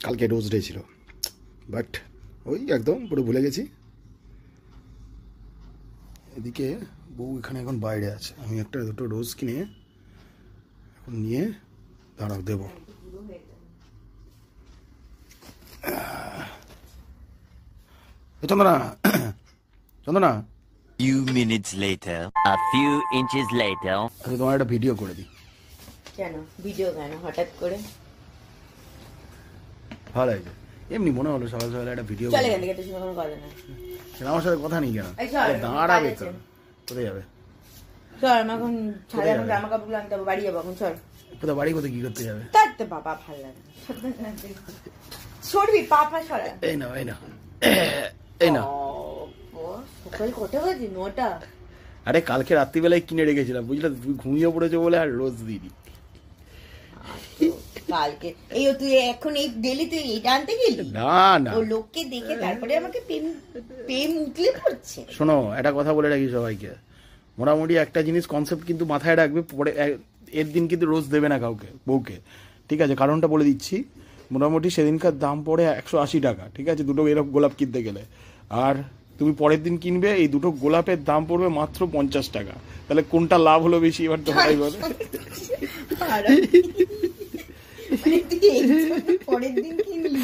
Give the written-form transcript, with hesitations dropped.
কালকে rose day ছিল, but ওই একদম পুরো ভুলে গেছি। এদিকে বউ এখানে এখন বাইরে আছে, আমি একটা দুটো রোজ কিনে এখন নিয়ে দাঁড়াও দেবো। চন্দনা, চন্দনা, few minutes later, a few inches later. আচ্ছা তোমার একটা ভিডিও করে দিই। কেন ভিডিও কেন হঠাৎ করে? ভালো লাগছে, এমনি মনে হলো সকাল সকালে একটা ভিডিও। চলে গেলে তোর সঙ্গে কোনো কথা নাই। আমার সাথে কথা নেই কেন? এই চল, দাঁড়াবে তো, কোথায় যাবে? চল আমি এখন ছাড়ে এখন জামা কাপড়গুলো আনতে হবে, বাড়ি যাবো এখন। চল কোথায় বাড়ি, কোথায় কি করতে যাবে? তার তো বাবা ভাল লাগে না। সরবি পা সরা। এই না, এই না, এই না। সকাল কটা বাজে? 9টা। আরে কালকে রাত্রিবেলায় কিনে রেখেছিলাম বুঝলে, তুমি ঘুমিয়ে পড়েছো বলে আর রোজ দিইনি। কালকে এই তুই এখন এই ডেলি তুই এইটা আনতে গেলি? না না, ও লোককে দেখে তারপরে আমাকে প্রেম উঠলে পড়ছে। শোনো একটা কথা বলে রাখি সবাইকে, মোটামুটি একটা জিনিস কনসেপ্ট কিন্তু মাথায় রাখবে, পরে এর দিন কিন্তু রোজ দেবে না কাউকে, বউকে, ঠিক আছে? কারণটা বলে দিচ্ছি, মোটামুটি সেদিনকার দাম পড়ে 180 টাকা, ঠিক আছে, দুটো এরকম গোলাপ কিনতে গেলে। আর তুমি পরের দিন কিনবে, এই দুটো গোলাপের দাম পড়বে মাত্র 50 টাকা। তাহলে কোনটা লাভ হলো বেশি এবার তোমরাই বলো। পরের দিন কিনলি